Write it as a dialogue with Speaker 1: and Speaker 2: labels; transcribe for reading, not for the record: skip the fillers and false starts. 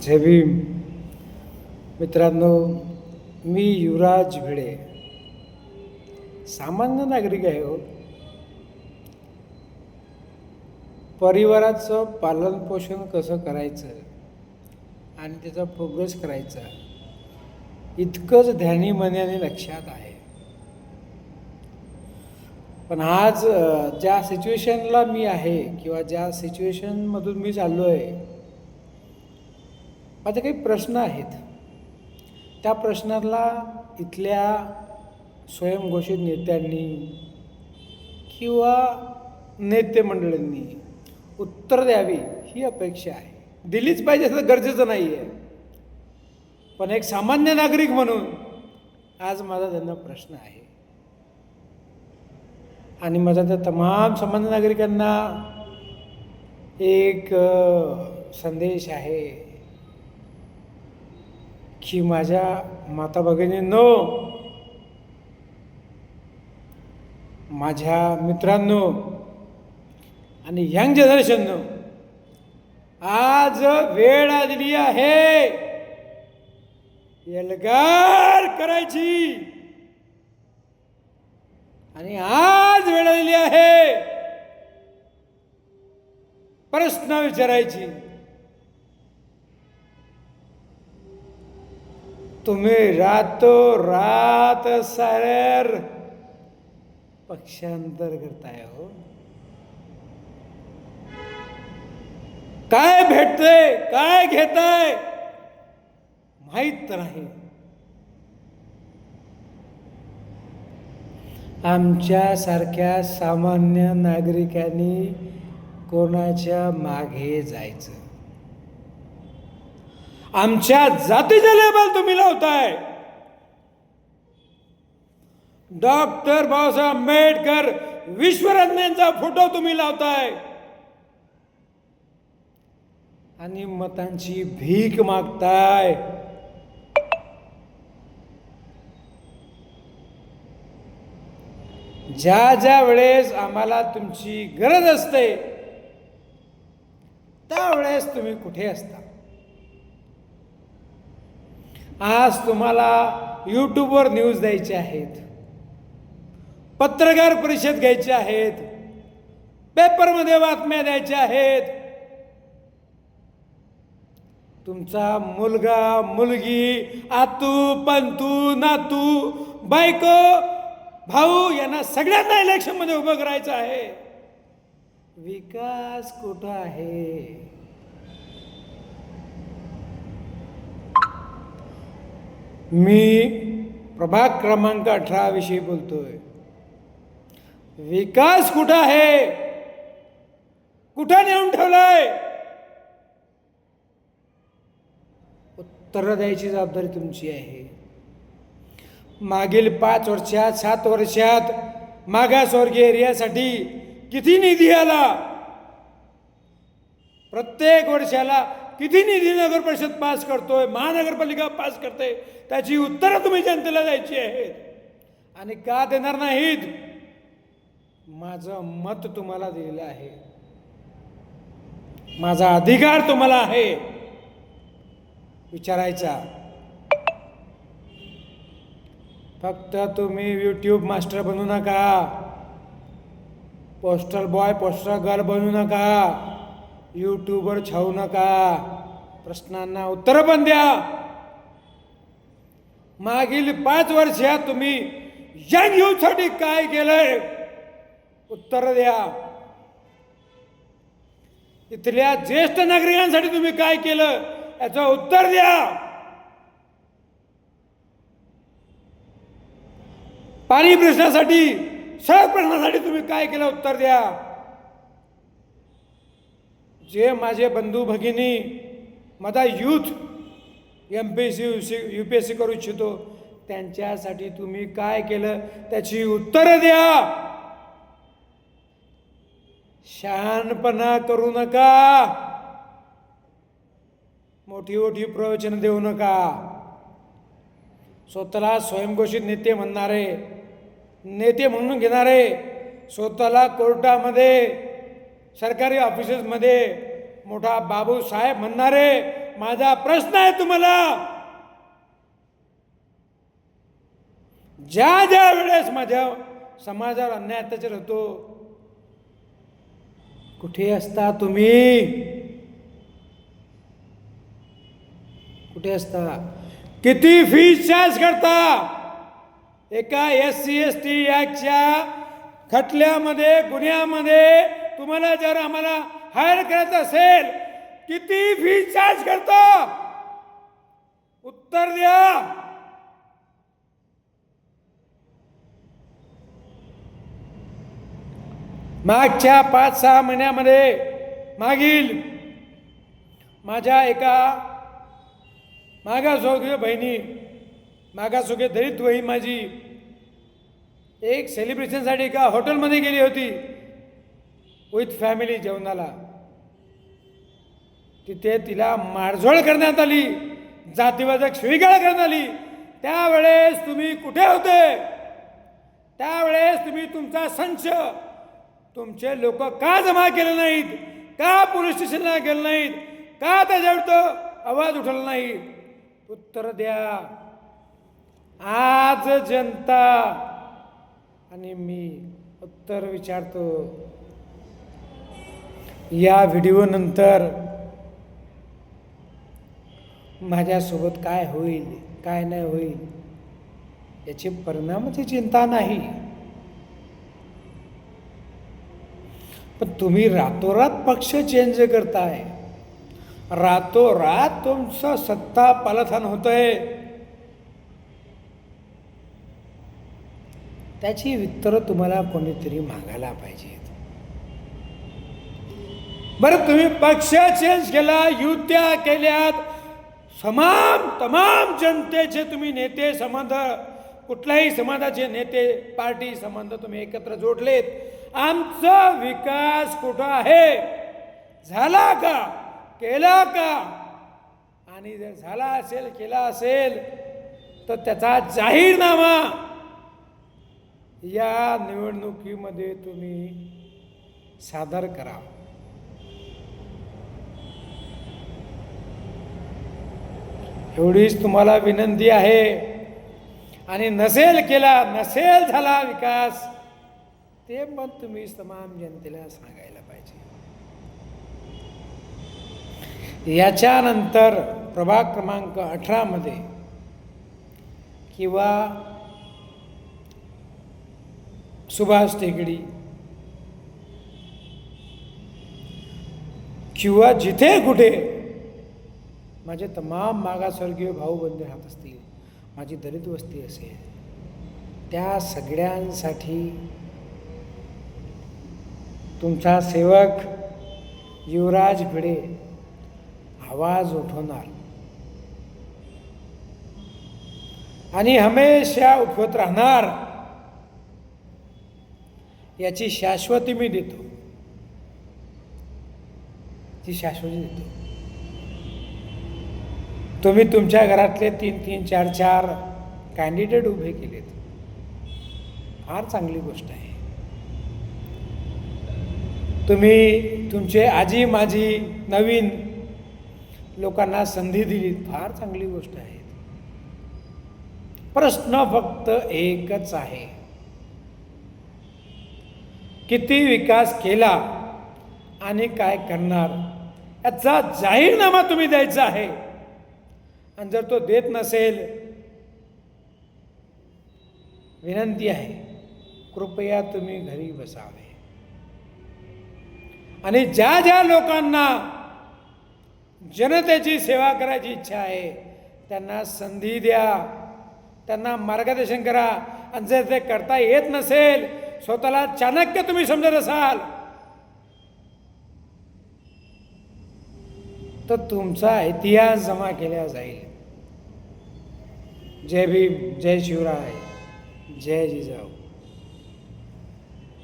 Speaker 1: जय भीम. मित्रांनो, मी युवराज भिडे सामान्य नागरिक आहे हो. परिवाराचं पालनपोषण कसं करायचं आणि त्याचा प्रोग्रेस करायचा इतकंच ध्यानी मनाने लक्षात आहे. पण आज ज्या सिच्युएशनला मी आहे किंवा ज्या सिच्युएशनमधून मी चाललो आहे, माझे काही प्रश्न आहेत. त्या प्रश्नाला इथल्या स्वयंघोषित नेत्यांनी किंवा नेते मंडळींनी उत्तर द्यावी ही अपेक्षा आहे. दिलीच पाहिजे असं गरजेचं नाही आहे, पण एक सामान्य नागरिक म्हणून आज माझा त्यांना प्रश्न आहे. आणि माझा त्या तमाम सामान्य नागरिकांना एक संदेश आहे की माझ्या माता भगिनींनो, माझ्या मित्रांनो आणि यंग जनरेशननो, आज वेळ आलेली आहे एल्गार करायची. आणि आज वेळ आलेली आहे प्रश्न विचारायची. तुम्ही रातोरात साऱ्या पक्षांतर करताय हो. काय भेटतंय, काय घेताय माहित नाही. आमच्यासारख्या सामान्य नागरिकांनी कोणाच्या मागे जायचं? आमच्या जातीचे लेबल तुम्ही लावताय. डॉक्टर बाबासाहेब आंबेडकर विश्वरत्नांचा फोटो तुम्ही लावताय आणि मतांची भीक मागताय. ज्या ज्या वेळेस आम्हाला तुमची गरज असते त्यावेळेस तुम्ही कुठे असता? आज तुम्हाला यूट्यूबवर न्यूज द्यायचे आहेत, पत्रकार परिषद घ्यायची आहेत, पेपरमध्ये बातम्या द्यायच्या आहेत. तुमचा मुलगा मुलगी, आतू पंतू नातू बायको भाऊ यांना सगळ्यांना इलेक्शनमध्ये उभं करायचं आहे. विकास कुठं आहे? मी प्रभाग क्रमांक 18 विषयी बोलतोय. विकास कुठं आहे? कुठं नेऊन ठेवलाय? उत्तर द्यायची जबाबदारी तुमची आहे. मागील 5 वर्षात 7 वर्षात मागासवर्गीय एरियासाठी किती निधी आला? प्रत्येक वर्षाला किती निधी नगर परिषद पास करतोय, महानगरपालिका पास करते? त्याची उत्तरं तुम्ही जनतेला द्यायची आहेत. आणि का देणार नाहीत? माझं मत तुम्हाला दिलेलं आहे, माझा अधिकार तुम्हाला आहे विचारायचा. फक्त तुम्ही यूट्यूब मास्टर बनू नका, पोस्टर बॉय पोस्टर गर्ल बनू नका, यूट्यूबवर छावू नका. प्रश्नांना उत्तर पण द्या. मागील 5 वर्षात तुम्ही यंग यूथसाठी काय केलंय? उत्तर द्या. इथल्या ज्येष्ठ नागरिकांसाठी तुम्ही काय केलं याचं उत्तर द्या. पाणी प्रश्नासाठी, सडक प्रश्नासाठी तुम्ही काय केलं उत्तर द्या. जे माझे बंधू भगिनी माझा यूथ MPSC UPSC करू इच्छितो त्यांच्यासाठी तुम्ही काय केलं त्याची उत्तरं द्या. शहाणपणा करू नका, मोठी मोठी प्रवचन देऊ नका. स्वतःला स्वयंघोषित नेते म्हणणारे, नेते म्हणून घेणारे, स्वतःला कोर्टामध्ये सरकारी ऑफिसेसमध्ये मोठा बाबूसाहेब म्हणणारे, माझा प्रश्न आहे तुम्हाला, ज्या ज्या वेळेस माझ्या समाजावर अन्याय अत्याचार होतो, कुठे असता तुम्ही? कुठे असता? किती फीस चार्ज करता? एका SC/ST ॲक्टच्या खटल्यामध्ये, गुन्ह्यामध्ये तुम्हाला जर आम्हाला हायर करायचं असेल, किती फीस चार्ज करता? उत्तर द्या. मागच्या 5-6 महिन्यामध्ये माझ्या एका मागासवर्गीय बहिणी, मागासवर्गीय दलित बहीण माझी एक सेलिब्रेशनसाठी एका हॉटेलमध्ये गेली होती विथ फॅमिली जेवणाला. तिथे तिला मारझोड करण्यात आली, जातीवाचक शिवीगाळ करण्यात आली. त्यावेळेस तुम्ही कुठे होते? त्यावेळेस तुम्ही तुमचा संच, तुमचे लोक का जमा केले नाहीत? का पोलीस स्टेशनला गेले नाहीत? का त्याच्यावर आवाज उठवला नाही? उत्तर द्या. आज जनता आणि मी उत्तर विचारतो. या व्हिडिओ नंतर माझ्यासोबत काय होईल, काय नाही होईल याची परिणामाची चिंता नाही, पण तुम्ही रातोरात पक्ष चेंज करताय, रातोरात तुमचं सत्ता पालथान होतंय. त्याची उत्तरं तुम्हाला कोणीतरी मागायला पाहिजेत. बरं, तुम्ही पक्ष चेंज केला, युत्या केल्यात, तमाम जनतेचे तुम्ही नेते संबंध, कुठल्याही समाजाचे नेते, पार्टी संबंध तुम्ही एकत्र जोडलेत. आमचा विकास कुठं आहे? झाला का? केला का? आणि जर झाला असेल, केला असेल तर त्याचा जाहीरनामा या निवडणुकीमध्ये तुम्ही सादर करा. एवढीच तुम्हाला विनंती आहे. आणि नसेल केला, नसेल झाला विकास, ते पण तुम्ही तमाम जनतेला सांगायला पाहिजे. याच्यानंतर प्रभाग क्रमांक 18 मध्ये किंवा सुभाष टेकडी किंवा जिथे कुठे माझे तमाम मागासवर्गीय भाऊ बंधू राहत असतील, माझी दलित वस्ती असेल, त्या सगळ्यांसाठी तुमचा सेवक युवराज भिडे आवाज उठवणार आणि हमेशा उठवत राहणार, याची शाश्वती मी देतो. ती शाश्वती देतो. तुम्ही तुमच्या घरातले 3-3, 4-4 कॅन्डिडेट उभे केलेत, फार चांगली गोष्ट आहे. तुम्ही तुमचे आजी माजी नवीन लोकांना संधी दिली, फार चांगली गोष्ट आहे. प्रश्न फक्त एकच आहे, किती विकास केला आणि काय करणार याचा जाहीरनामा तुम्ही द्यायचा आहे. आणि जर तो देत नसेल, विनंती आहे, कृपया तुम्ही घरी बसावे. आणि ज्या ज्या लोकांना जनतेची सेवा करायची इच्छा आहे त्यांना संधी द्या, त्यांना मार्गदर्शन करा. आणि जर ते करता येत नसेल, स्वतःला चाणक्य तुम्ही समजत असाल, तर तुमचा इतिहास जमा केला जाईल. जय भीम, जय शिवराय, जय जिजाऊ.